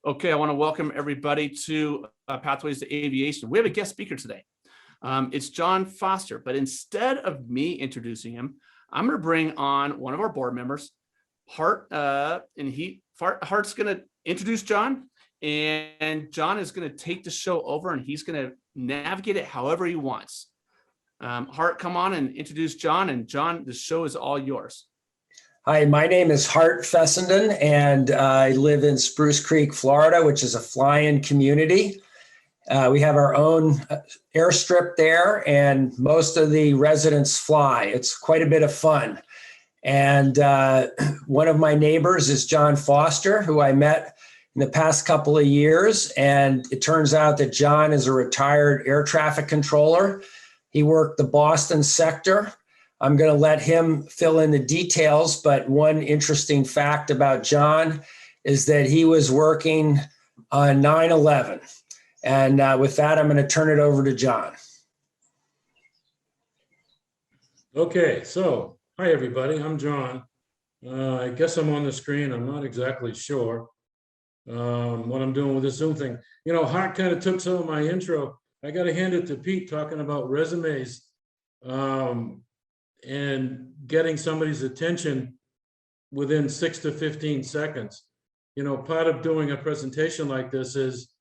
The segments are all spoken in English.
Okay, I want to welcome everybody to Pathways to Aviation. We have a guest speaker today. It's John Foster, but instead of me introducing him, I'm going to bring on one of our board members, Hart, Hart's going to introduce John, and John is going to take the show over and he's going to navigate it however he wants. Hart, come on and introduce John, and John, the show is all yours. Hi, my name is Hart Fessenden, and I live in Spruce Creek, Florida, which is a fly-in community. We have our own airstrip there, and most of the residents fly. It's quite a bit of fun. And one of my neighbors is John Foster, who I met in the past couple of years. And it turns out that John is a retired air traffic controller. He worked the Boston sector. I'm going to let him fill in the details, but one interesting fact about John is that he was working on 9/11. And with that, I'm going to turn it over to John. Okay, so hi everybody, I'm John. I guess I'm on the screen. I'm not exactly sure what I'm doing with this Zoom thing. You know, Hart kind of took some of my intro. I got to hand it to Pete talking about resumes. And getting somebody's attention within 6 to 15 seconds. You know, part of doing a presentation like this is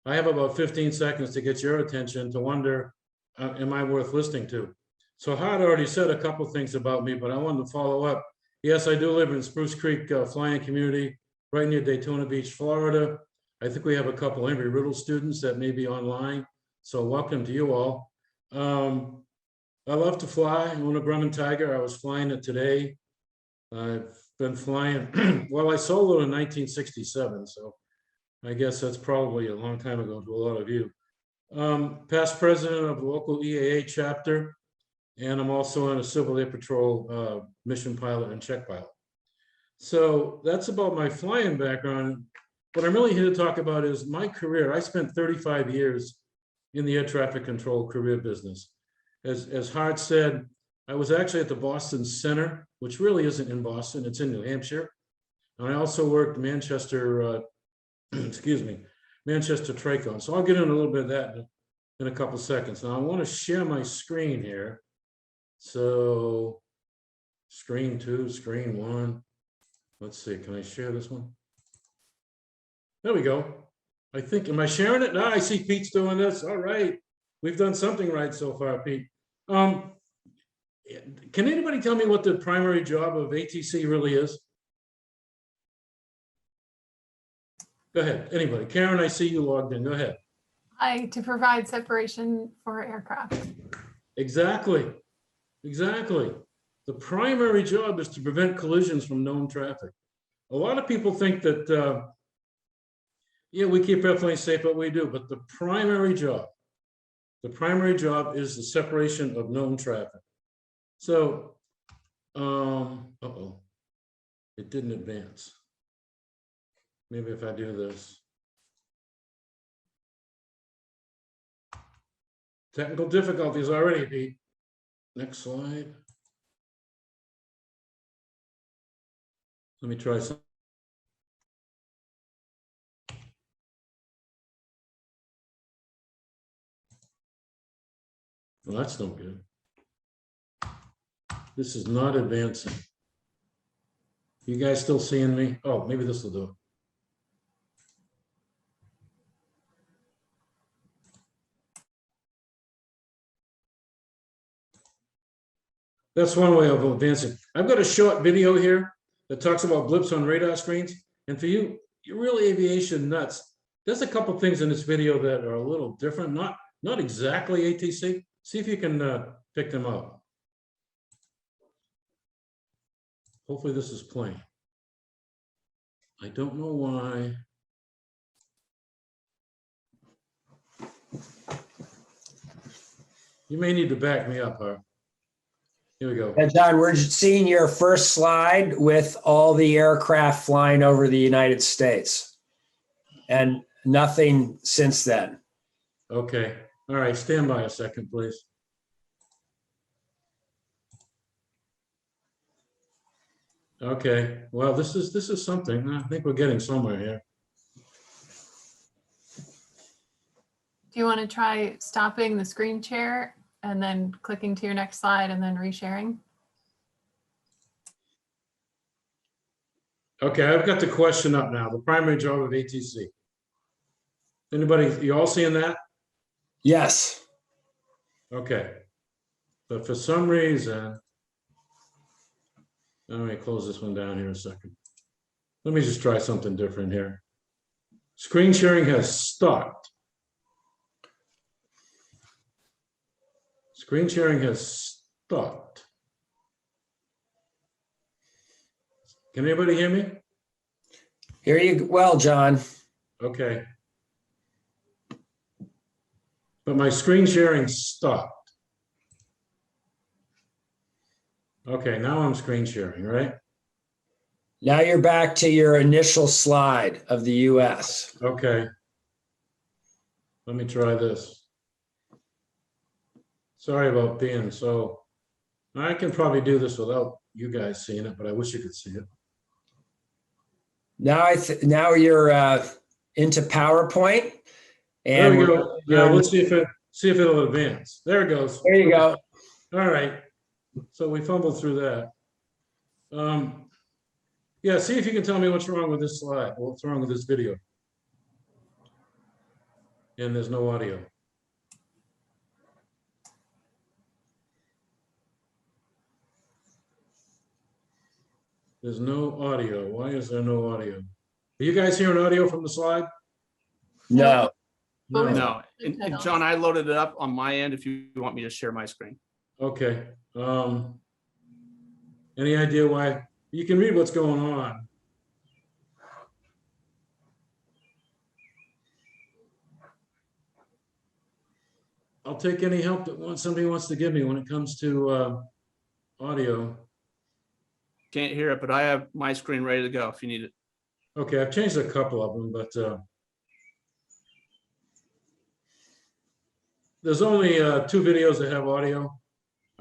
I have about 15 seconds to get your attention to wonder, am I worth listening to? So Hart already said a couple things about me, but I wanted to follow up. Yes, I do live in Spruce Creek flying community right near Daytona Beach, Florida. I think we have a couple Embry-Riddle students that may be online. So welcome to you all. I love to fly. I own a Grumman Tiger. I was flying it today. I've been flying, well, I soloed in 1967, so I guess that's probably a long time ago to a lot of you. Past president of the local EAA chapter, and I'm also in a Civil Air Patrol mission pilot and check pilot. So that's about my flying background. What I'm really here to talk about is my career. I spent 35 years in the air traffic control career business. As Hart said, I was actually at the Boston Center, which really isn't in Boston, it's in New Hampshire. And I also worked Manchester, excuse me, Manchester Tricon. So I'll get into a little bit of that in a couple seconds. Now I want to share my screen here. So screen 2, screen 1. Let's see, can I share this one? There we go. I think, am I sharing it? No, I see Pete's doing this. All right. We've done something right so far, Pete. Can anybody tell me what the primary job of ATC really is? Go ahead, anybody. Karen, I see you logged in. Go ahead. Hi, to provide separation for aircraft. Exactly, exactly. The primary job is to prevent collisions from known traffic. A lot of people think that, yeah, we keep airplanes safe, but we do, but the primary job is the separation of known traffic. So, uh-oh, it didn't advance. Maybe if I do this. Technical difficulties already, Pete. Next slide. Let me try some. Well, that's no good. This is not advancing. You guys still seeing me? Oh, maybe this will do it. That's one way of advancing. I've got a short video here that talks about blips on radar screens. And for you, you're really aviation nuts. There's a couple things in this video that are a little different, not exactly ATC. See if you can pick them up. Hopefully this is playing. I don't know why. You may need to back me up, Hart. Here we go. And John, we're seeing your first slide with all the aircraft flying over the United States and nothing since then. Okay. All right. Stand by a second, please. Okay, well, this is something. I think we're getting somewhere here. Do you want to try stopping the screen share and then clicking to your next slide and then resharing? Okay, I've got the question up now, the primary job of ATC. Anybody, you all seeing that? Yes. Okay. But for some reason, let me close this one down here a second. Let me just try something different here. Screen sharing has stopped. Screen sharing has stopped. Can anybody hear me? Hear you well, John. Okay. But my screen sharing stopped. Okay, now I'm screen sharing, right? Now you're back to your initial slide of the US. Okay. Let me try this. Sorry about being so, I can probably do this without you guys seeing it, but I wish you could see it. Now now you're into PowerPoint. There And we go. Now let's see if it'll advance. There it goes. there you go. All right. So we fumbled through that. Yeah, see if you can tell me what's wrong with this slide, what's wrong with this video. And there's no audio. There's no audio. Why is there no audio? Are you guys hearing audio from the slide? No. No. No, and John, I loaded it up on my end if you want me to share my screen. Okay. Any idea why? You can read what's going on. I'll take any help that somebody wants to give me when it comes to audio. Can't hear it, but I have my screen ready to go if you need it. Okay, I've changed a couple of them, but there's only 2 videos that have audio.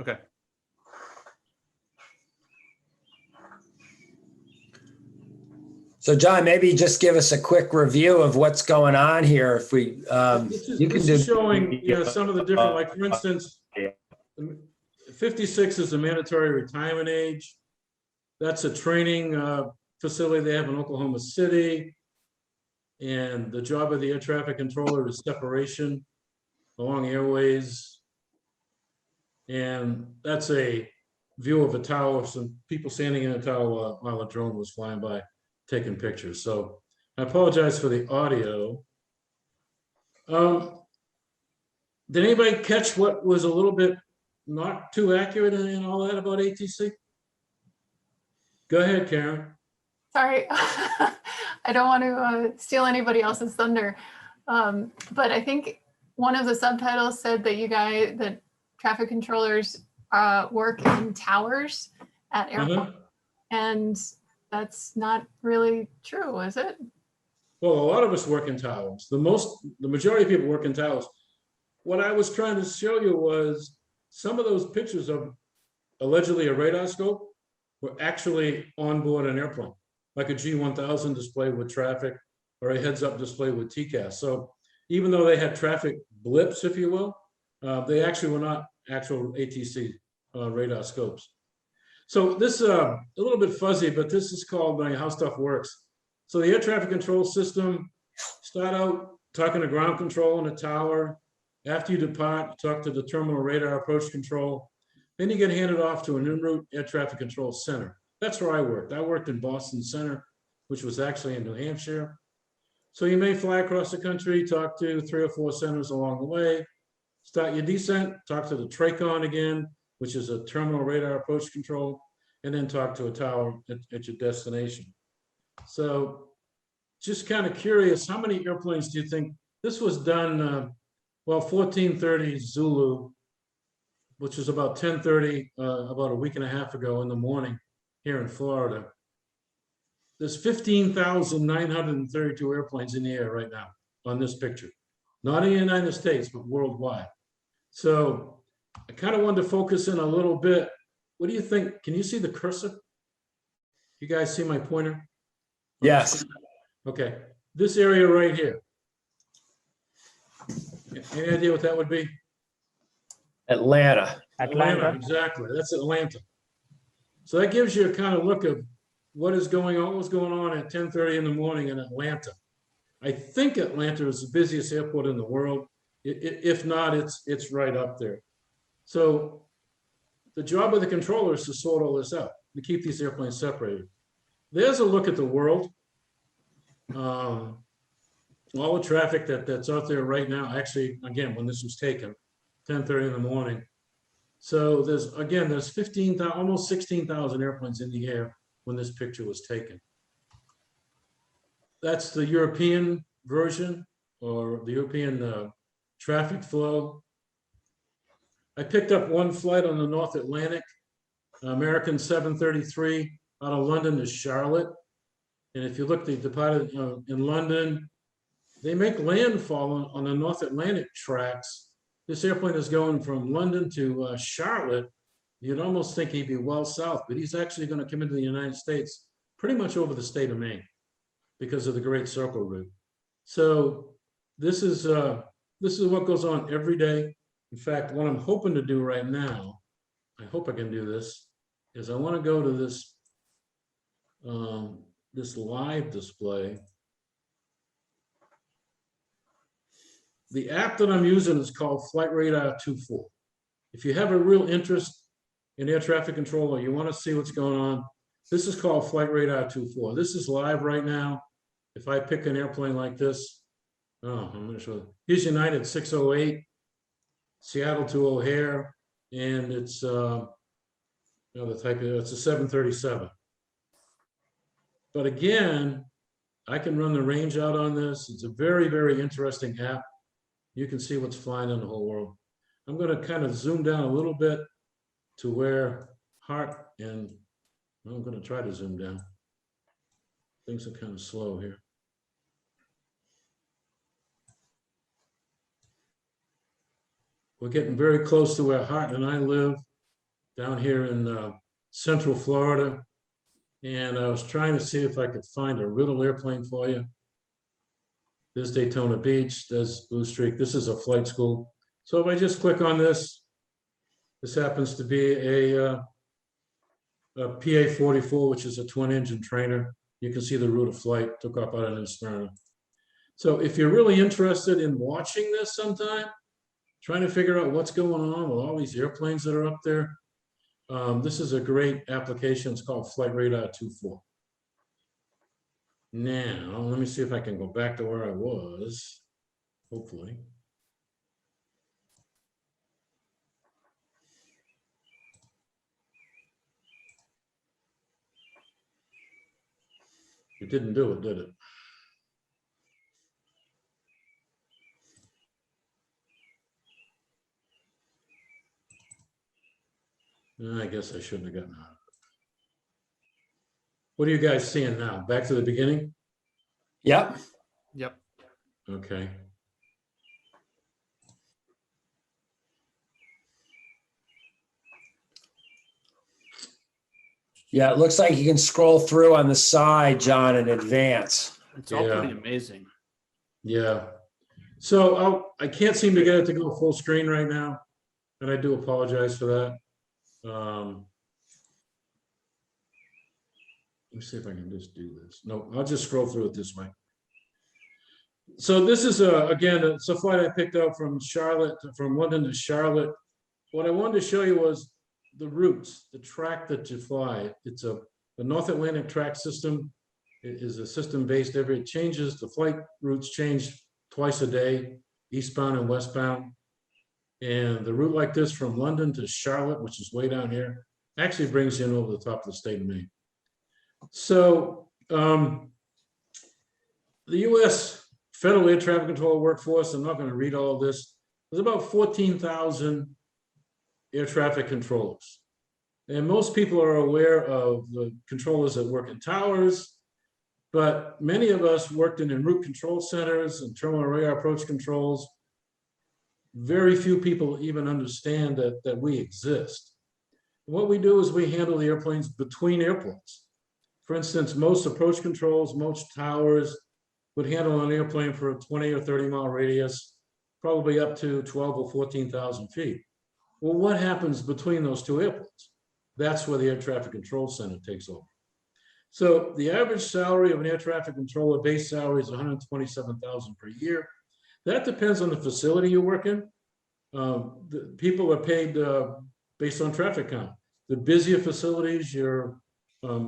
Okay. So John, maybe just give us a quick review of what's going on here. If we, This is showing, some of the different, like for instance, 56 is the mandatory retirement age. That's a training facility they have in Oklahoma City. And the job of the air traffic controller is separation along airways. And that's a view of a tower, some people standing in a tower while a drone was flying by taking pictures. So I apologize for the audio. Did anybody catch what was a little bit not too accurate in all that about ATC? Go ahead, Karen. Sorry, I don't want to steal anybody else's thunder. But I think one of the subtitles said that that traffic controllers work in towers at airports. And that's not really true, is it? Well, a lot of us work in towers. The majority of people work in towers. What I was trying to show you was some of those pictures of allegedly a radar scope were actually on board an airplane, like a G1000 display with traffic or a heads-up display with TCAS. So even though they had traffic blips, if you will, they actually were not actual ATC radar scopes. So this is a little bit fuzzy, but this is called how stuff works. So the air traffic control system, start out talking to ground control in a tower. After you depart, talk to the terminal radar approach control. Then you get handed off to an en route air traffic control center. That's where I worked. I worked in Boston Center, which was actually in New Hampshire. So you may fly across the country, talk to 3 or 4 centers along the way, start your descent, talk to the TRACON again, which is a terminal radar approach control, and then talk to a tower at your destination. So just kind of curious, how many airplanes do you think this was done? Well, 14:30 Zulu, which is about 10:30, about a week and a half ago in the morning here in Florida. There's 15,932 airplanes in the air right now on this picture, not in the United States, but worldwide. So I kind of wanted to focus in a little bit. What do you think? Can you see the cursor? You guys see my pointer? Yes. Okay, this area right here. Any idea what that would be? Atlanta. Atlanta. Exactly, that's Atlanta. So that gives you a kind of look of what is going on, what's going on at 10:30 in the morning in Atlanta. I think Atlanta is the busiest airport in the world. If not, it's right up there. So the job of the controller is to sort all this out, to keep these airplanes separated. There's a look at the world. All the traffic that's out there right now, actually, again, when this was taken, 10:30 in the morning. So there's 15,000, almost 16,000 airplanes in the air when this picture was taken. That's the European version, or the European traffic flow. I picked up one flight on the North Atlantic, American 733 out of London to Charlotte. And if you look, they departed in London. They make landfall on the North Atlantic tracks. This airplane is going from London to Charlotte. You'd almost think he'd be well south, but he's actually going to come into the United States pretty much over the state of Maine because of the Great Circle route. So this is what goes on every day. In fact, what I'm hoping to do right now, I hope I can do this, is I want to go to this this live display. The app that I'm using is called Flight Radar 2.4. If you have a real interest in air traffic control or you want to see what's going on, this is called Flight Radar 2.4. This is live right now. If I pick an airplane like this, I'm going to show you. Here's United 608, Seattle to O'Hare, and it's the type of, it's a 737. But again, I can run the range out on this. It's a very, very interesting app. You can see what's flying in the whole world. I'm going to kind of zoom down a little bit to where Hart and I'm going to try to zoom down. Things are kind of slow here. We're getting very close to where Hart and I live down here in Central Florida. And I was trying to see if I could find a riddle airplane for you. There's Daytona Beach, there's Blue Streak. This is a flight school. So if I just click on this, this happens to be a PA-44, which is a twin engine trainer. You can see the route of flight, took off out of Smyrna. So if you're really interested in watching this sometime, trying to figure out what's going on with all these airplanes that are up there, this is a great application. It's called Flight Radar 2.4. Now, let me see if I can go back to where I was, hopefully. It didn't do it, did it? I guess I shouldn't have gotten out of it. What are you guys seeing now? Back to the beginning? Yep. Yep. Okay. Yeah, it looks like you can scroll through on the side, John, in advance. It's all Yeah. pretty amazing. Yeah. So I can't seem to get it to go full screen right now, and I do apologize for that. Let me see if I can just do this. No, I'll just scroll through it this way. So this is again, it's a flight I picked up from London to Charlotte. What I wanted to show you was the routes, the track that you fly. It's the North Atlantic track system. It is a system based it changes, the flight routes change twice a day, eastbound and westbound. And the route like this from London to Charlotte, which is way down here, actually brings you in over the top of the state of Maine. So the US Federal Air Traffic Control workforce, I'm not going to read all of this, there's about 14,000 air traffic controllers. And most people are aware of the controllers that work in towers, but many of us worked in route control centers and terminal radar approach controls. Very few people even understand that we exist. What we do is we handle the airplanes between airports. For instance, most approach controls, most towers would handle an airplane for a 20 or 30 mile radius. probably up to 12 or 14,000 feet. Well, what happens between those two airports? That's where the air traffic control center takes over. So the average salary of an air traffic controller, base salary, is 127,000 per year. That depends on the facility you work in. The people are paid based on traffic count. The busier facilities, your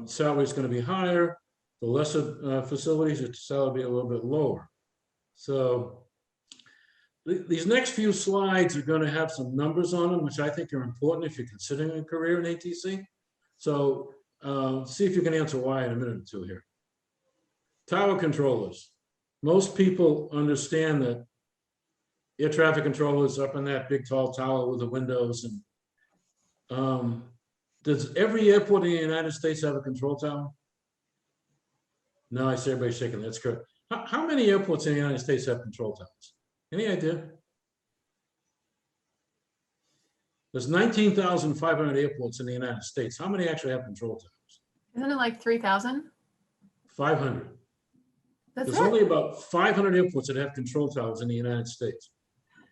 salary is going to be higher. The lesser facilities, your salary will be a little bit lower. So these next few slides are going to have some numbers on them, which I think are important if you're considering a career in ATC. So see if you can answer why in a minute or two here. Tower controllers. Most people understand that air traffic controllers up in that big tall tower with the windows. And does every airport in the United States have a control tower? No, I see everybody shaking. That's correct. How many airports in the United States have control towers? Any idea? There's 19,500 airports in the United States. How many actually have control towers? Isn't it like 3,000? 500. That's There's it. only about 500 airports that have control towers in the United States.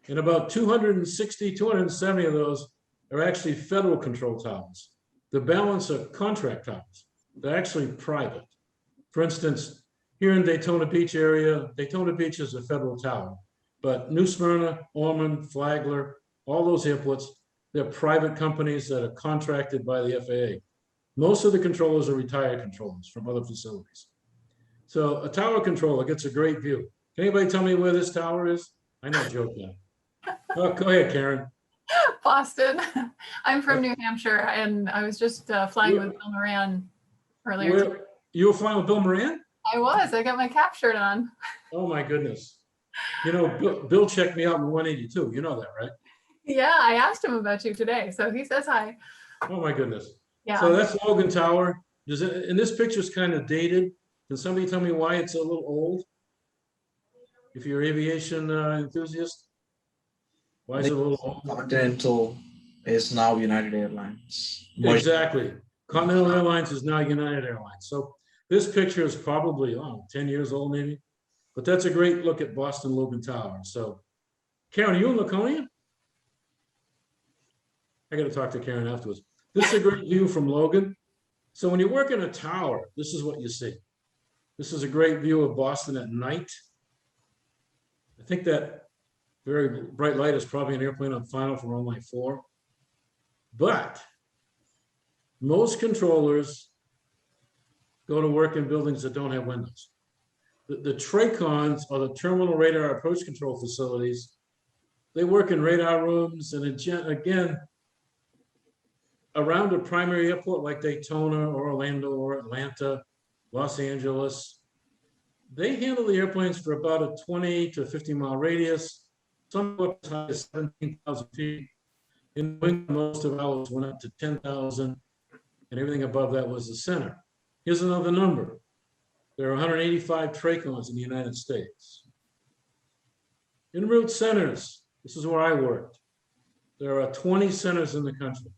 And about 260, 270 of those are actually federal control towers. The balance are contract towers. They're actually private. For instance, here in Daytona Beach area, Daytona Beach is a federal tower, but New Smyrna, Ormond, Flagler, all those airports, they're private companies that are contracted by the FAA. Most of the controllers are retired controllers from other facilities. So a tower controller gets a great view. Can anybody tell me where this tower is? I know, joke now. Oh, go ahead, Karen. Boston. I'm from New Hampshire, and I was just flying with Bill Moran earlier. Where, you were flying with Bill Moran? I was. I got my cap shirt on. Oh my goodness. You know, Bill checked me out in 182. You know that, right? Yeah, I asked him about you today, so he says hi. Oh my goodness. Yeah. So that's Logan Tower. Does it, and this picture's kind of dated. Can somebody tell me why it's a little old? If you're an aviation enthusiast, why is it a little old? Continental is now United Airlines. Exactly. Continental Airlines is now United Airlines. So this picture is probably 10 years old maybe, but that's a great look at Boston Logan Tower. So Karen, are you in Laconia? I got to talk to Karen afterwards. This is a great view from Logan. So when you work in a tower, this is what you see. This is a great view of Boston at night. I think that very bright light is probably an airplane on final from runway 4. But most controllers go to work in buildings that don't have windows. The TRACONs, or the Terminal Radar Approach Control Facilities, they work in radar rooms, and again, around a primary airport like Daytona or Orlando or Atlanta, Los Angeles, they handle the airplanes for about a 20 to 50 mile radius, some up as high as 17,000 feet. In winter, most of ours went up to 10,000, and everything above that was the center. Here's another number. There are 185 TRACONs in the United States. En route centers, this is where I worked. There are 20 centers in the country.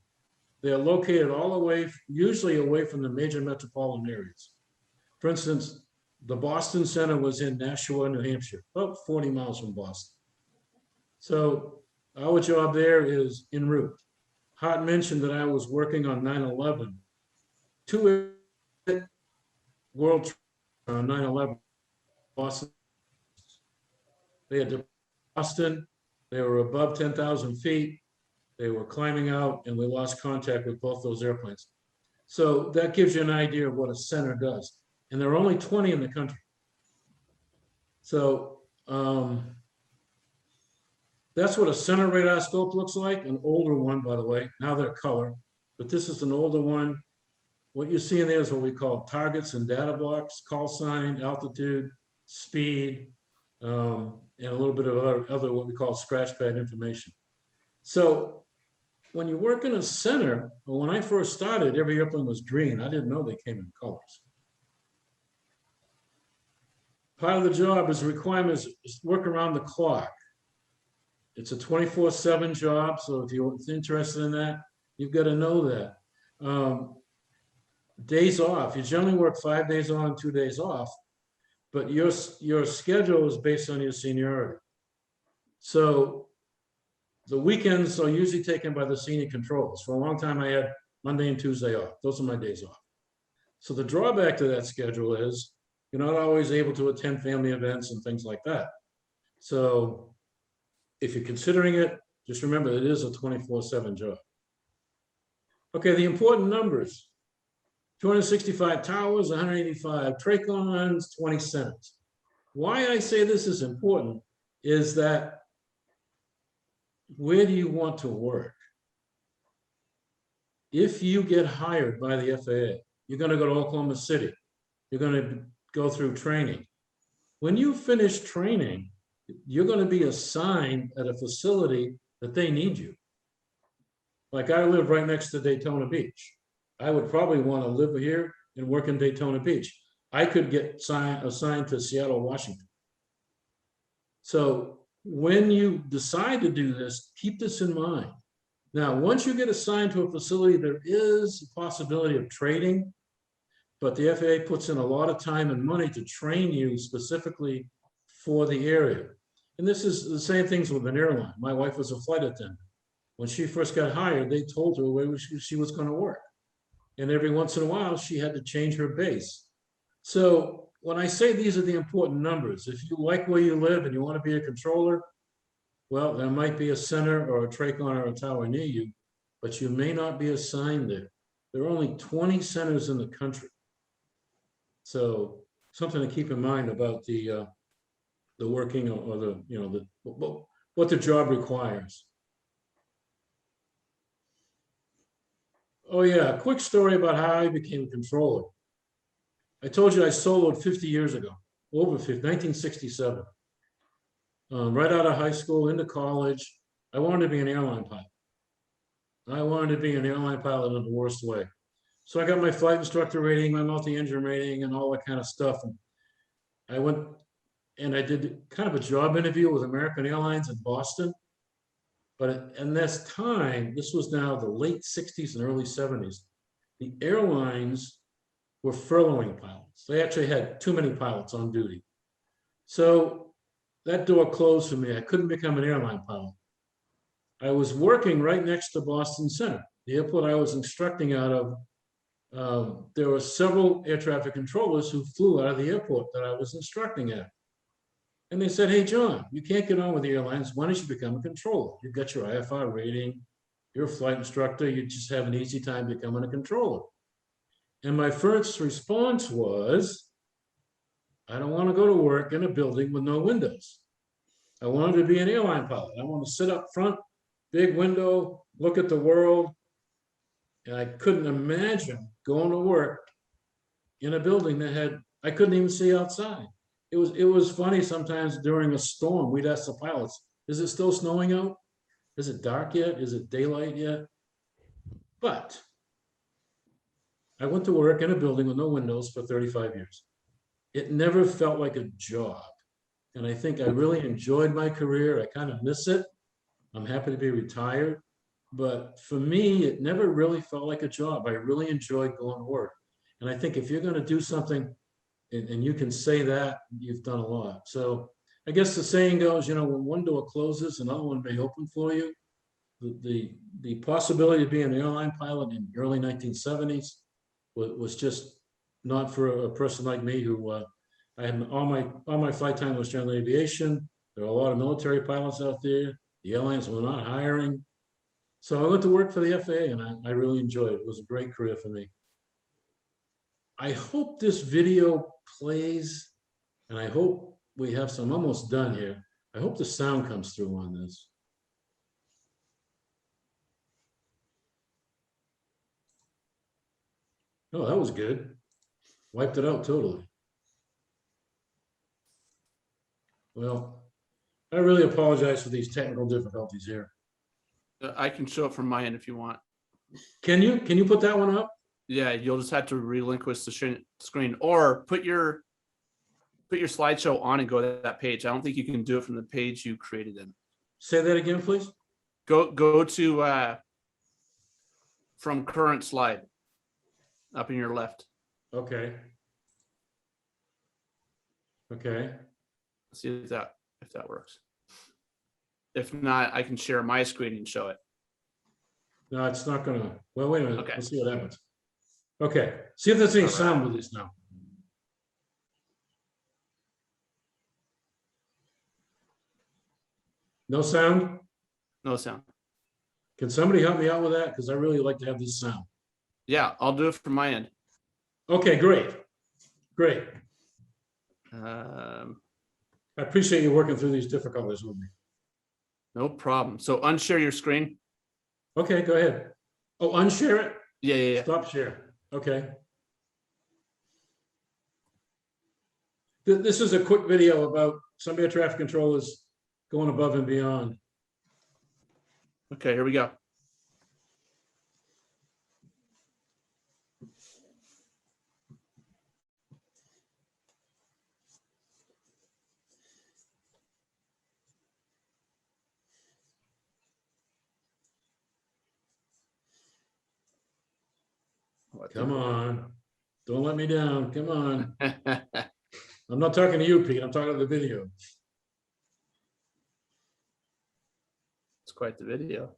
They are located all the way, usually away from the major metropolitan areas. For instance, the Boston Center was in Nashua, New Hampshire, about 40 miles from Boston. So our job there is en route. Hart mentioned that I was working on 9/11. 2 World Trade on 9/11, Boston. They had to Boston. They were above 10,000 feet. They were climbing out, and we lost contact with both those airplanes. So that gives you an idea of what a center does. And there are only 20 in the country. So that's what a center radar scope looks like, an older one, by the way. Now they're color, but this is an older one. What you see in there is what we call targets and data blocks, call sign, altitude, speed, and a little bit of other what we call scratch pad information. So when you work in a center, well, when I first started, every airplane was green. I didn't know they came in colors. Part of the job is requirements is work around the clock. It's a 24/7 job, so if you're interested in that, you've got to know that. Days off, you generally work 5 days on, 2 days off, but your schedule is based on your seniority. So the weekends are usually taken by the senior controllers. For a long time, I had Monday and Tuesday off. Those are my days off. So the drawback to that schedule is you're not always able to attend family events and things like that. So if you're considering it, just remember it is a 24/7 job. Okay, the important numbers. 265 towers, 185 trachons, 20 centers. Why I say this is important is that where do you want to work? If you get hired by the FAA, you're going to go to Oklahoma City. You're going to go through training. When you finish training, you're going to be assigned at a facility that they need you. Like I live right next to Daytona Beach. I would probably want to live here and work in Daytona Beach. I could get assigned to Seattle, Washington. So when you decide to do this, keep this in mind. Now, once you get assigned to a facility, there is a possibility of trading, but the FAA puts in a lot of time and money to train you specifically for the area. And this is the same things with an airline. My wife was a flight attendant. When she first got hired, they told her where she was going to work. And every once in a while, she had to change her base. So when I say these are the important numbers, if you like where you live and you want to be a controller, well, there might be a center or a trachon or a tower near you, but you may not be assigned there. There are only 20 centers in the country. So something to keep in mind about the working or the, you know, what the job requires. Oh yeah, a quick story about how I became a controller. I told you I soloed 50 years ago, over 50, 1967. Right out of high school into college, I wanted to be an airline pilot. I wanted to be an airline pilot in the worst way. So I got my flight instructor rating, my multi-engine rating, and all that kind of stuff. And I went and I did kind of a job interview with American Airlines in Boston. But in this time, this was now the late 60s and early 70s, the airlines were furloughing pilots. They actually had too many pilots on duty. So that door closed for me. I couldn't become an airline pilot. I was working right next to Boston Center, the airport I was instructing out of. There were several air traffic controllers who flew out of the airport that I was instructing at. And they said, hey, John, you can't get on with the airlines. Why don't you become a controller? You've got your IFR rating. You're a flight instructor. You just have an easy time becoming a controller. And my first response was, I don't want to go to work in a building with no windows. I wanted to be an airline pilot. I want to sit up front, big window, look at the world. And I couldn't imagine going to work in a building that I couldn't even see outside. It was funny sometimes during a storm, we'd ask the pilots, is it still snowing out? Is it dark yet? Is it daylight yet? But I went to work in a building with no windows for 35 years. It never felt like a job. And I think I really enjoyed my career. I kind of miss it. I'm happy to be retired. But for me, it never really felt like a job. I really enjoyed going to work. And I think if you're going to do something and you can say that, you've done a lot. So I guess the saying goes, you know, when one door closes, another one may open for you. The possibility of being an airline pilot in the early 1970s was just not for a person like me who I had all my flight time was general aviation. There are a lot of military pilots out there. The airlines were not hiring. So I went to work for the FAA and I really enjoyed it. It was a great career for me. I hope this video plays, and I hope we have some, almost done here. I hope the sound comes through on this. Oh, that was good. Wiped it out totally. Well, I really apologize for these technical difficulties here. I can show it from my end if you want. Can you put that one up? Yeah, you'll just have to relinquish the screen or put your slideshow on and go to that page. I don't think you can do it from the page you created in. Say that again, please. Go to from current slide up in your left. Okay. Okay. See if that works. If not, I can share my screen and show it. No, it's not gonna, well, wait a minute, Okay. let's see what happens. Okay, see if there's any All right. sound with this now. No sound? No sound. Can somebody help me out with that? Because I really like to have this sound. Yeah, I'll do it from my end. Okay, great. Great. Um, I appreciate you working through these difficulties with me. no problem. So unshare your screen. Okay, go ahead. Oh, unshare it? Yeah, yeah, yeah. Stop share. Okay. This is a quick video about some air traffic controllers going above and beyond. Okay, here we go. Come on. Don't let me down. Come on. I'm not talking to you, Pete. I'm talking to the video. It's quite the video.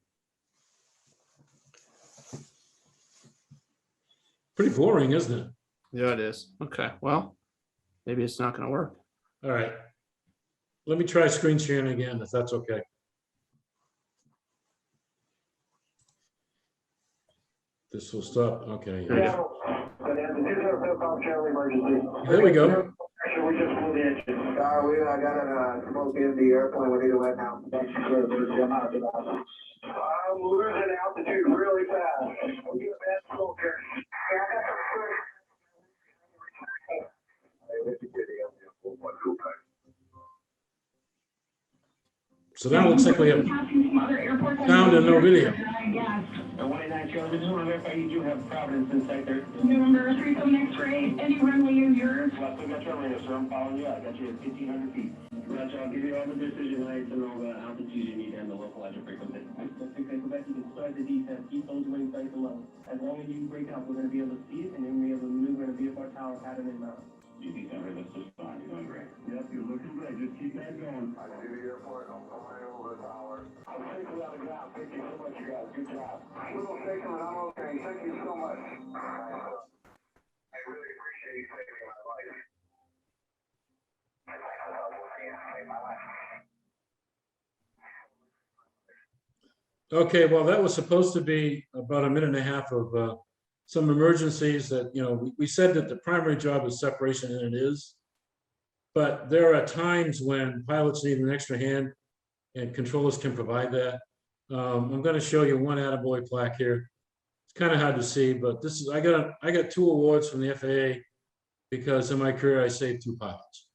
Pretty boring, isn't it? Yeah, it is. Okay, well, maybe it's not going to work. All right. Let me try screen sharing again, if that's okay. This will stop. Okay. Here we go. There we go. We just flew the engine. I got a smoke in the airplane. We need to let now. I'm losing altitude really fast. We get a bad smoke here. So now it looks like we have sound and no video. And 189 Charlie, this is one of verify you do have Providence in sight there. November 37 X-ray, any runway is yours. Left of Metro Radio, sir. I'm following you. I got you at 1,500 feet. Roger, I'll give you all the decision heights and all the altitude you need and the localizer frequency. Let's take that Quebec. You can start the descent. Keep those wings nice and low. As long as you break out, we're going to be able to see it and then we're able to maneuver in a VFR tower pattern and mount. GP Center, that's just fine. You're doing great. Yep, you're looking great. Just keep that going. I see the airport. I'm flying over the tower. I'm safe without a ground. Thank you so much, you guys. Good job. Little shaking, but I'm okay. Thank you so much. I really appreciate you saving my life. Okay, well, that was supposed to be about a minute and a half of some emergencies that, you know, we said that the primary job is separation, and it is. But there are times when pilots need an extra hand and controllers can provide that. I'm going to show you one attaboy plaque here. It's kind of hard to see, but this is, I got 2 awards from the FAA because in my career I saved 2 pilots.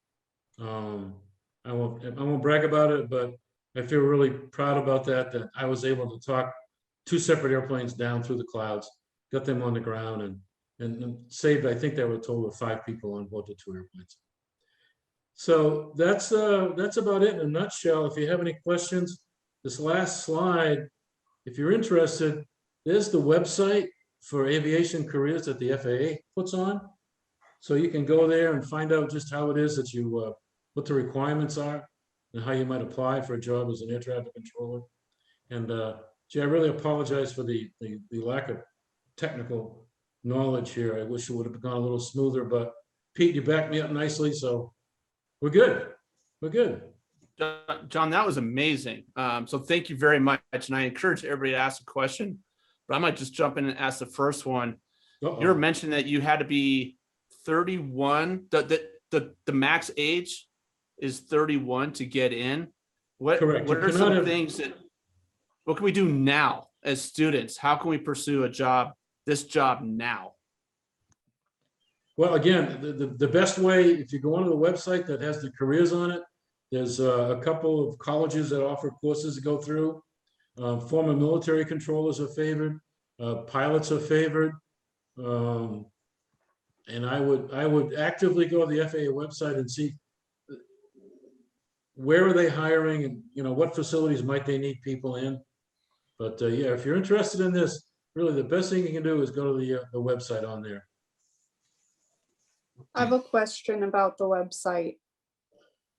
I won't brag about it, but I feel really proud about that I was able to talk 2 separate airplanes down through the clouds, got them on the ground and saved, I think there were a total of 5 people on board the 2 airplanes. So that's about it in a nutshell. If you have any questions, this last slide, if you're interested, there's the website for aviation careers that the FAA puts on. So you can go there and find out just how it is that you, what the requirements are and how you might apply for a job as an air traffic controller. And gee, I really apologize for the lack of technical knowledge here. I wish it would have gone a little smoother, but Pete, you backed me up nicely, so we're good. We're good. John, that was amazing. So thank you very much. And I encourage everybody to ask a question, but I might just jump in and ask the first one. Uh-oh. You were mentioning that you had to be 31. The max age is 31 to get in. What Correct. What You are cannot some have- things what can we do now as students? How can we pursue this job now? Well, again, the best way, if you go onto the website that has the careers on it, there's a couple of colleges that offer courses to go through. Former military controllers are favored, pilots are favored. And I would actively go to the FAA website and see where are they hiring and, you know, what facilities might they need people in. But yeah, if you're interested in this, really the best thing you can do is go to the website on there. I have a question about the website.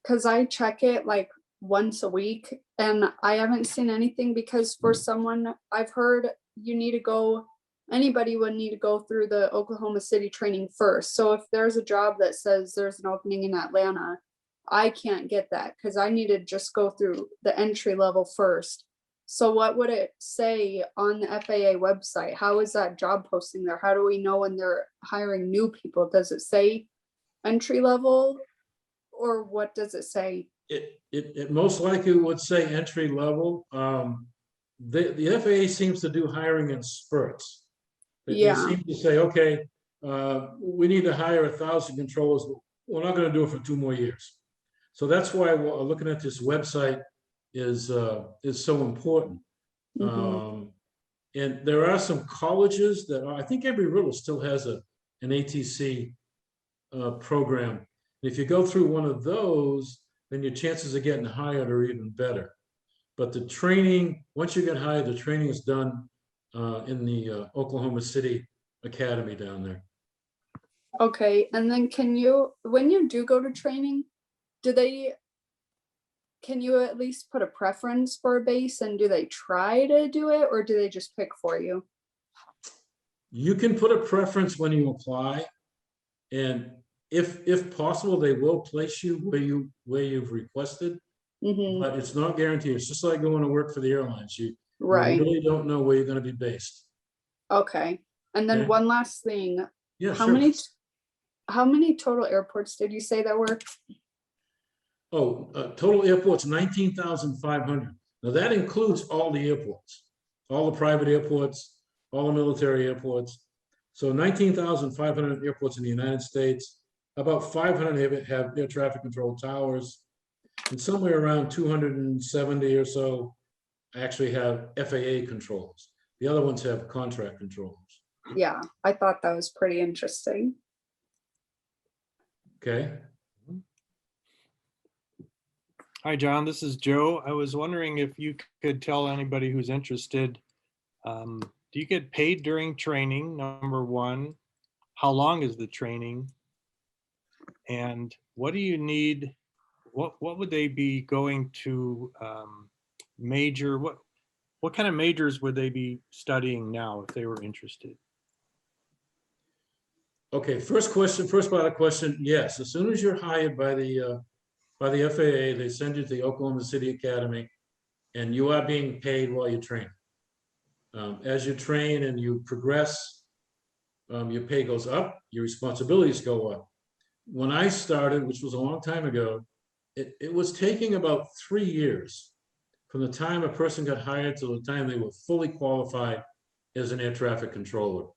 Because I check it like once a week, and I haven't seen anything because for someone, I've heard you need to go, anybody would need to go through the Oklahoma City training first. So if there's a job that says there's an opening in Atlanta, I can't get that because I need to just go through the entry level first. So what would it say on the FAA website? How is that job posting there? How do we know when they're hiring new people? Does it say entry level, or what does it say? It most likely would say entry level. The FAA seems to do hiring in spurts. They Yeah. seem to say, okay, we need to hire 1,000 controllers. We're not going to do it for 2 more years. So that's why looking at this website is so important. Mhm. And there are some colleges that I think Embry-Riddle still has an ATC program. If you go through one of those, then your chances of getting hired are even better. But the training, once you get hired, the training is done in the Oklahoma City Academy down there. Okay, and then when you do go to training, can you at least put a preference for a base, and do they try to do it, or do they just pick for you? You can put a preference when you apply, and if possible, they will place you where you've requested, Mhm. but it's not guaranteed. It's just like going to work for the airlines. You Right, really don't know where you're going to be based. okay. And then Okay. one last thing, Yeah, how sure. how many total airports did you say there were? Oh, total airports, 19,500. Now that includes all the airports, all the private airports, all the military airports. So 19,500 airports in the United States. About 500 have air traffic control towers, and somewhere around 270 or so actually have FAA controls. The other ones have contract controls. Yeah, I thought that was pretty interesting. Okay. Hi, John, this is Joe. I was wondering if you could tell anybody who's interested, do you get paid during training, number one? How long is the training? And what do you need? What would they be going to major? What kind of majors would they be studying now if they were interested? Okay, first part of the question, yes. As soon as you're hired by the FAA, they send you to the Oklahoma City Academy, and you are being paid while you train. As you train and you progress, your pay goes up, your responsibilities go up. When I started, which was a long time ago, it was taking about 3 years from the time a person got hired to the time they were fully qualified as an air traffic controller.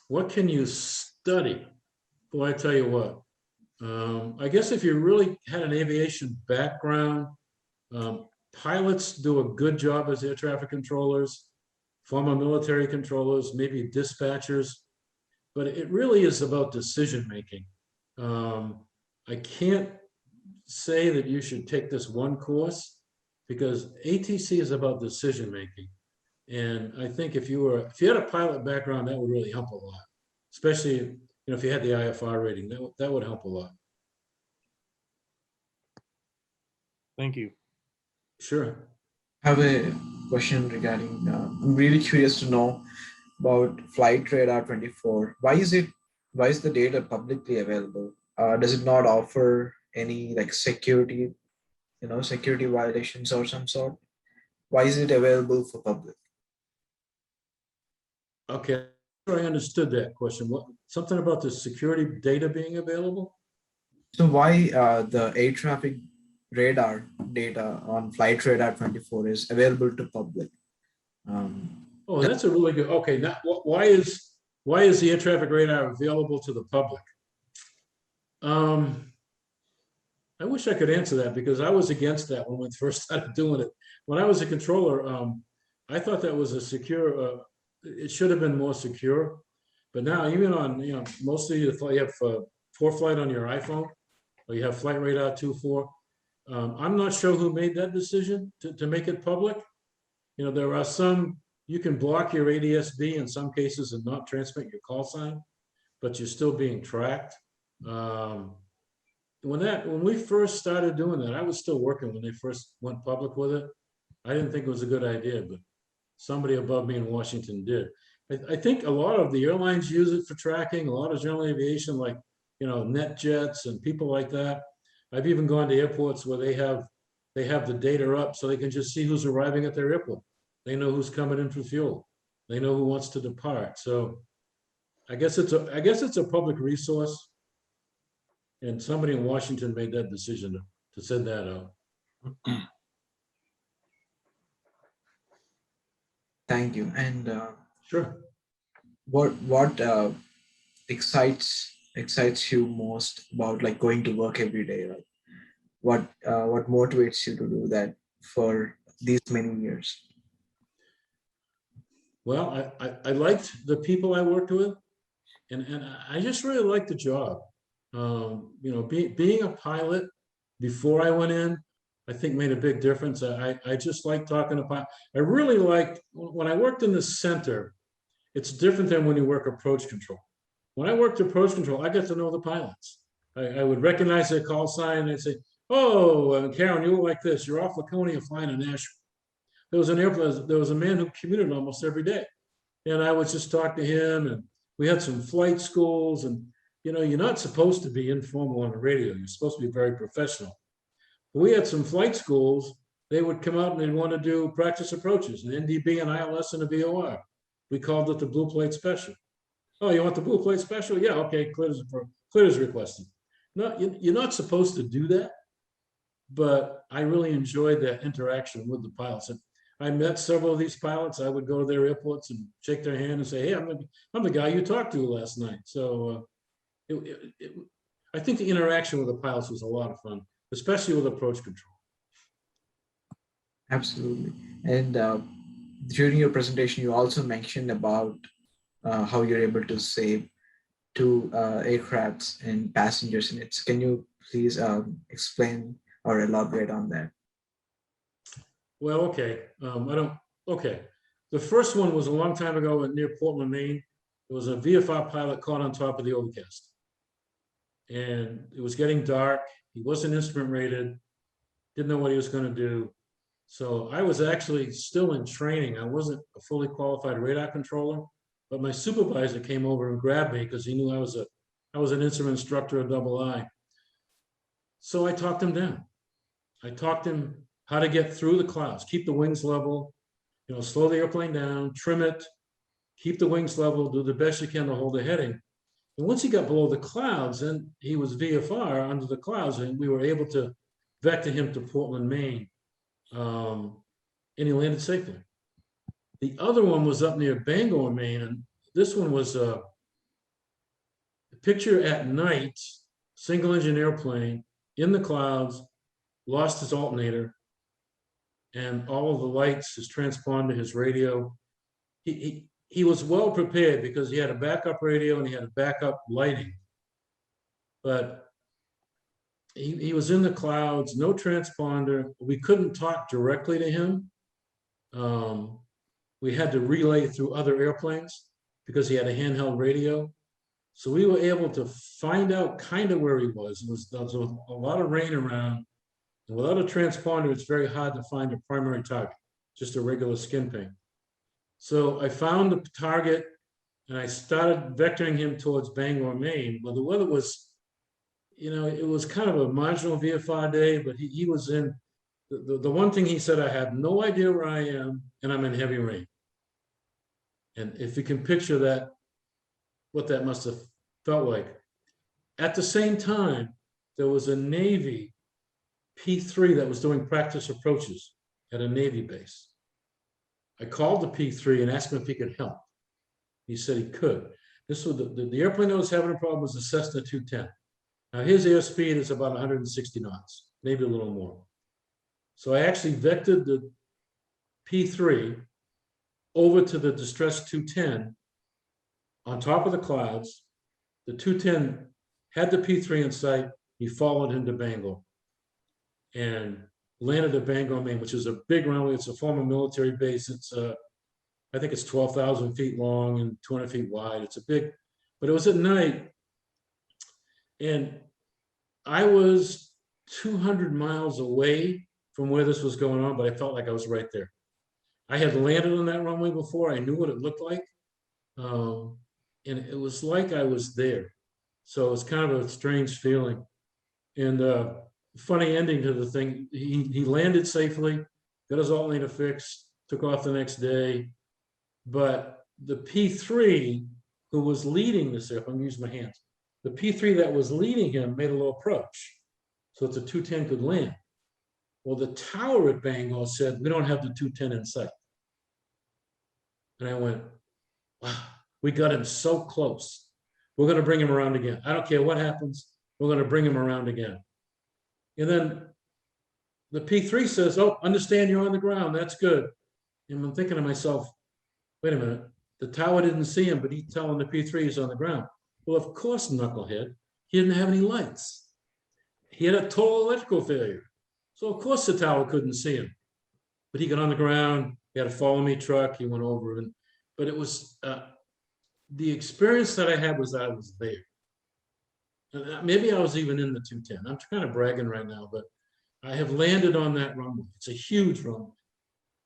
What can you study? Boy, I tell you what. I guess if you really had an aviation background, pilots do a good job as air traffic controllers, former military controllers, maybe dispatchers, but it really is about decision making. I can't say that you should take this one course because ATC is about decision making. And I think if you had a pilot background, that would really help a lot, especially if you had the IFR rating, that would help a lot. Thank you. Sure. I have a question regarding, I'm really curious to know about Flight Radar 24. Why is the data publicly available? Does it not offer any like security violations or some sort? Why is it available for public? Okay, I understood that question. Something about the security data being available? So why the air traffic radar data on Flight Radar 24 is available to public? Oh, that's a really good, okay, now, why is the air traffic radar available to the public? I wish I could answer that because I was against that when we first started doing it. When I was a controller, I thought that was a secure, it should have been more secure. But now even on, mostly you have ForeFlight on your iPhone, or you have Flight Radar 2.4. I'm not sure who made that decision to make it public. There are some, you can block your ADS-B in some cases and not transmit your call sign, but you're still being tracked. when we first started doing that, I was still working when they first went public with it. I didn't think it was a good idea, but somebody above me in Washington did. I think a lot of the airlines use it for tracking, a lot of general aviation, like, NetJets and people like that. I've even gone to airports where they have the data up so they can just see who's arriving at their airport. They know who's coming in for fuel. They know who wants to depart. So I guess it's a public resource. And somebody in Washington made that decision to send that out. Thank you. And Sure. what excites you most about like going to work every day? Like what motivates you to do that for these many years? Well, I liked the people I worked with, and I just really liked the job. Being a pilot before I went in, I think made a big difference. I just like talking to pilots. I really liked, when I worked in the center, it's different than when you work approach control. When I worked approach control, I got to know the pilots. I would recognize their call sign and they'd say, "Oh, Karen, you look like this. You're off Laconia flying to Nashville." There was a man who commuted almost every day. And I would just talk to him, and we had some flight schools, and you're not supposed to be informal on the radio. You're supposed to be very professional. But we had some flight schools. They would come out and they'd want to do practice approaches, an NDB, an ILS, and a VOR. We called it the Blue Plate Special. "Oh, you want the Blue Plate Special? Yeah, okay, clear as requested." No, you're not supposed to do that, but I really enjoyed that interaction with the pilots. And I met several of these pilots. I would go to their airports and shake their hand and say, "Hey, I'm the guy you talked to last night." So I think the interaction with the pilots was a lot of fun, especially with approach control. Absolutely. And during your presentation, you also mentioned about how you're able to save 2 aircrafts and passengers in it. So can you please explain or elaborate on that? Well, okay. Okay. The first one was a long time ago near Portland, Maine. It was a VFR pilot caught on top of the overcast. And it was getting dark. He wasn't instrument rated, didn't know what he was going to do. So I was actually still in training. I wasn't a fully qualified radar controller, but my supervisor came over and grabbed me because he knew I was an instrument instructor at Double I. So I talked him down. I taught him how to get through the clouds, keep the wings level, slow the airplane down, trim it, keep the wings level, do the best you can to hold the heading. And once he got below the clouds, then he was VFR under the clouds, and we were able to vector him to Portland, Maine, and he landed safely. The other one was up near Bangor, Maine, and this one was a picture at night, single engine airplane in the clouds, lost his alternator, and all of the lights, his transponder, his radio. He was well prepared because he had a backup radio and he had a backup lighting. But he was in the clouds, no transponder. We couldn't talk directly to him. We had to relay through other airplanes because he had a handheld radio. So we were able to find out kind of where he was. There was a lot of rain around. And without a transponder, it's very hard to find a primary target, just a regular skin paint. So I found the target and I started vectoring him towards Bangor, Maine. Well, the weather was, it was kind of a marginal VFR day, but he was in, the one thing he said, "I have no idea where I am and I'm in heavy rain." And if you can picture that, what that must have felt like. At the same time, there was a Navy P3 that was doing practice approaches at a Navy base. I called the P3 and asked him if he could help. He said he could. This was the airplane that was having a problem was the Cessna 210. Now his airspeed is about 160 knots, maybe a little more. So I actually vectored the P3 over to the distressed 210 on top of the clouds. The 210 had the P3 in sight. He followed him to Bangor and landed at Bangor, Maine, which is a big runway. It's a former military base. It's I think it's 12,000 feet long and 200 feet wide. It's a big, but it was at night. And I was 200 miles away from where this was going on, but I felt like I was right there. I had landed on that runway before. I knew what it looked like. And it was like I was there. So it's kind of a strange feeling. And funny ending to the thing. He landed safely, got his alt-lane fixed, took off the next day. But the P3 who was leading this airplane, I'm using my hands. The P3 that was leading him made a low approach. So it's a 210 could land. Well, the tower at Bangor said, we don't have the 210 in sight. And I went, wow, we got him so close. We're going to bring him around again. I don't care what happens. We're going to bring him around again. And then the P3 says, oh, understand you're on the ground. That's good. And I'm thinking to myself, wait a minute. The tower didn't see him, but he's telling the P3 he's on the ground. Well, of course, knucklehead. He didn't have any lights. He had a total electrical failure. So of course the tower couldn't see him. But he got on the ground. He had a follow me truck. He went over. But it was, the experience that I had was that I was there. Maybe I was even in the 210. I'm kind of bragging right now, but I have landed on that runway. It's a huge runway.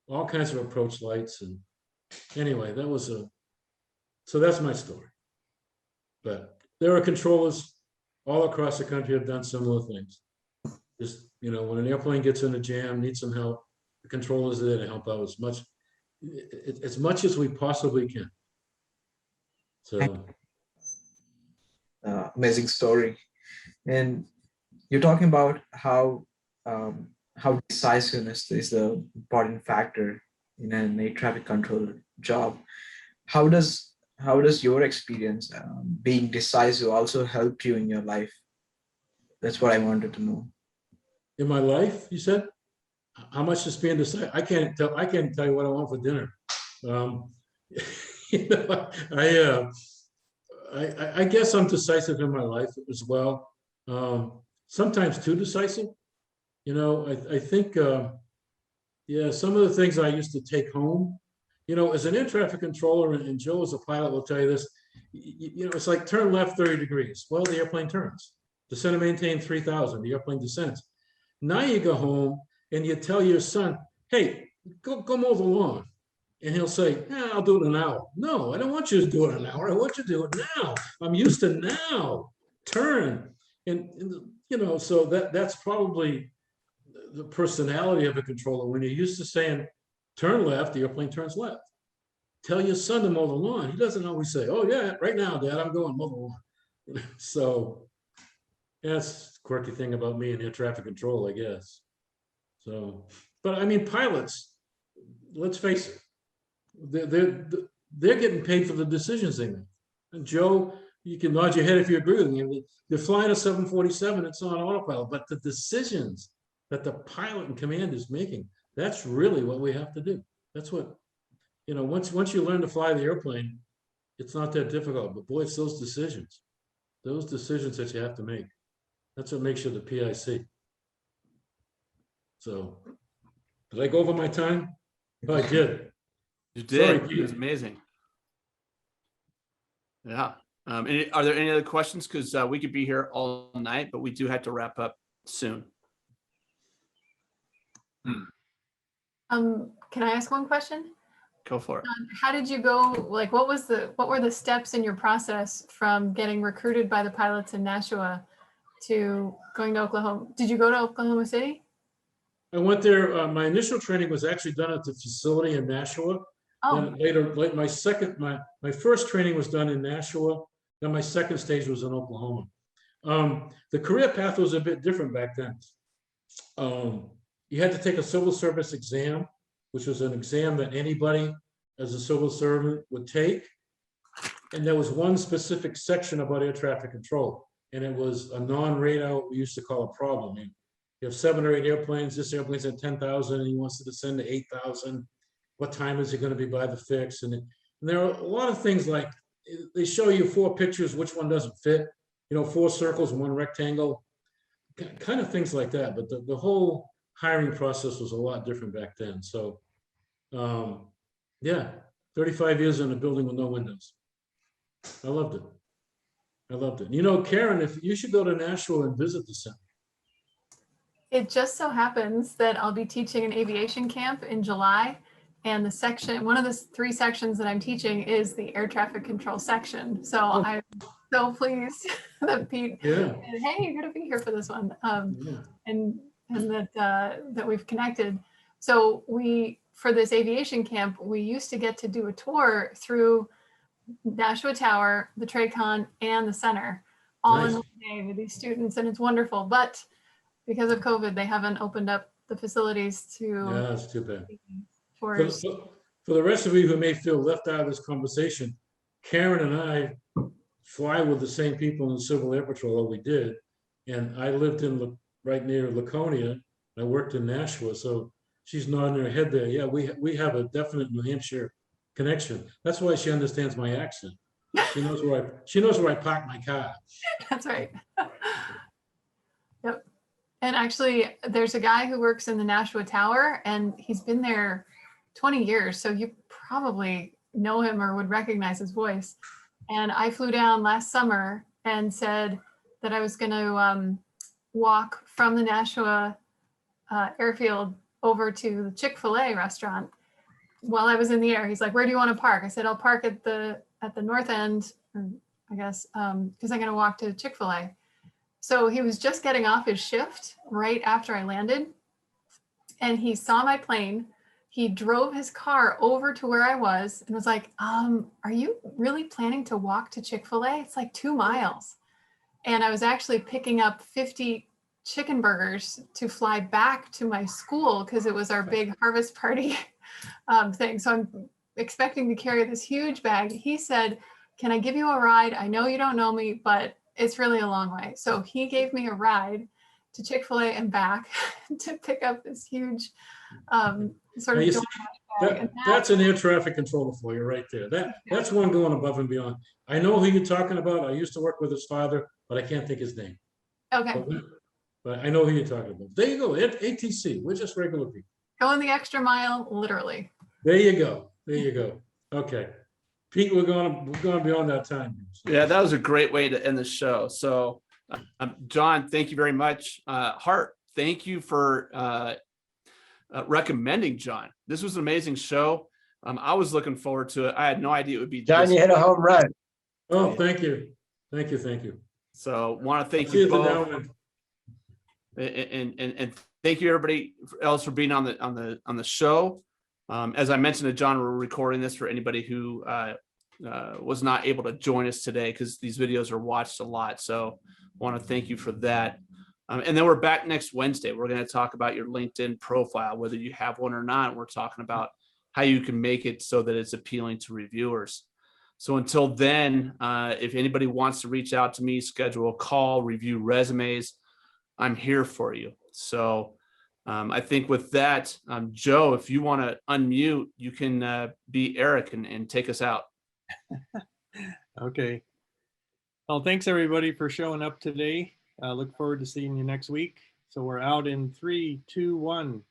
All kinds of approach lights. And anyway, that was so that's my story. But there are controllers all across the country have done similar things. Just, when an airplane gets in a jam, needs some help, the controllers are there to help out as much as we possibly can. So amazing story. And you're talking about how decisiveness is the important factor in an air traffic controller job. How does your experience being decisive also help you in your life? That's what I wanted to know. in my life, you said? How much is being decisive? I can't tell you what I want for dinner. I guess I'm decisive in my life as well. Sometimes too decisive. I think, some of the things I used to take home, as an air traffic controller, and Joe as a pilot will tell you this, it's like turn left 30 degrees. Well, the airplane turns. Descend and maintain 3,000, the airplane descends. Now you go home and you tell your son, hey, go mow the lawn. And he'll say, I'll do it in an hour. No, I don't want you to do it in an hour. I want you to do it now. I'm used to now. Turn. And so that's probably the personality of a controller. When you're used to saying, turn left, the airplane turns left. Tell your son to mow the lawn. He doesn't always say, oh yeah, right now, Dad, I'm going mow the lawn. So that's the quirky thing about me and air traffic control, I guess. So, but I mean, pilots, let's face it, they're getting paid for the decisions they make. And Joe, you can nod your head if you agree with me. They're flying a 747, it's on autopilot, but the decisions that the pilot and command is making, that's really what we have to do. That's what, once you learn to fly the airplane, it's not that difficult, but boy, it's those decisions that you have to make. That's what makes you the PIC. So, did I go over my time? Oh, I did. You did. Sorry, It was amazing. Yeah. Are there any other questions? Because we could be here all night, but we do have to wrap up soon. Can I ask one question? Go for it. How did you go, like, what were the steps in your process from getting recruited by the pilots in Nashua to going to Oklahoma? Did you go to Oklahoma City? I went there. My initial training was actually done at the facility in Nashua. Oh, Then later, like my first training was done in Nashua. Then my second stage was in Oklahoma. The career path was a bit different back then. You had to take a civil service exam, which was an exam that anybody as a civil servant would take. And there was one specific section about air traffic control. And it was a non-radar, what we used to call a problem. You have 7 or 8 airplanes. This airplane's at 10,000 and he wants to descend to 8,000. What time is it going to be by the fix? And there are a lot of things like they show you 4 pictures, which one doesn't fit, 4 circles and 1 rectangle, kind of things like that. But the whole hiring process was a lot different back then. So, 35 years in a building with no windows. I loved it. I loved it. You know, Karen, if you should go to Nashville and visit the center. It just so happens that I'll be teaching an aviation camp in July. And the section, one of the 3 sections that I'm teaching is the air traffic control section. So I'm so pleased that Pete, Yeah. said, hey, you're going to be here for this one. Yeah. And that we've connected. So for this aviation camp, we used to get to do a tour through Nashua Tower, the TRACON, and the center, all in Nice. one day with these students, and it's wonderful. But because of COVID, they haven't opened up the facilities Yeah, to that's too bad. For tours. for the rest of you who may feel left out of this conversation, Karen and I fly with the same people in the Civil Air Patrol that we did. And I lived right near Laconia. I worked in Nashua, so she's nodding her head there. Yeah, we have a definite New Hampshire connection. That's why she understands my accent. She knows where I park my car. That's right. Yep. And actually, there's a guy who works in the Nashua Tower, and he's been there 20 years. So you probably know him or would recognize his voice. And I flew down last summer and said that I was going to walk from the Nashua airfield over to the Chick-fil-A restaurant while I was in the air. He's like, where do you want to park? I said, I'll park at the north end, I guess, because I'm going to walk to Chick-fil-A. So he was just getting off his shift right after I landed, and he saw my plane. He drove his car over to where I was and was like, are you really planning to walk to Chick-fil-A? It's like 2 miles. And I was actually picking up 50 chicken burgers to fly back to my school because it was our big harvest party thing. So I'm expecting to carry this huge bag. He said, can I give you a ride? I know you don't know me, but it's really a long way. So he gave me a ride to Chick-fil-A and back to pick up this huge sort Now, of you DoorDash see, bag. And that's an air traffic controller for you right there. That's one going above and beyond. I know who you're talking about. I used to work with his father, but I can't think his name. okay, But I know who you're talking about. There you go. ATC. We're just regular people. going the extra mile, literally. There you go. There you go. Okay. Pete, we're going beyond that time. Yeah, that was a great way to end the show. So, John, thank you very much. Hart, thank you for recommending John. This was an amazing show. I was looking forward to it. I had no idea it would be John, you hit a home run. Oh, thank you. Thank you. Thank you. So, want to thank See you at the both, now end. and thank you everybody else for being on the show. As I mentioned to John, we're recording this for anybody who was not able to join us today because these videos are watched a lot. So want to thank you for that. And then we're back next Wednesday. We're going to talk about your LinkedIn profile, whether you have one or not. We're talking about how you can make it so that it's appealing to reviewers. So until then, if anybody wants to reach out to me, schedule a call, review resumes, I'm here for you. So I think with that, Joe, if you want to unmute, you can be Eric and take us out. Okay. Well, thanks everybody for showing up today. Look forward to seeing you next week. So we're out in 3, 2, 1.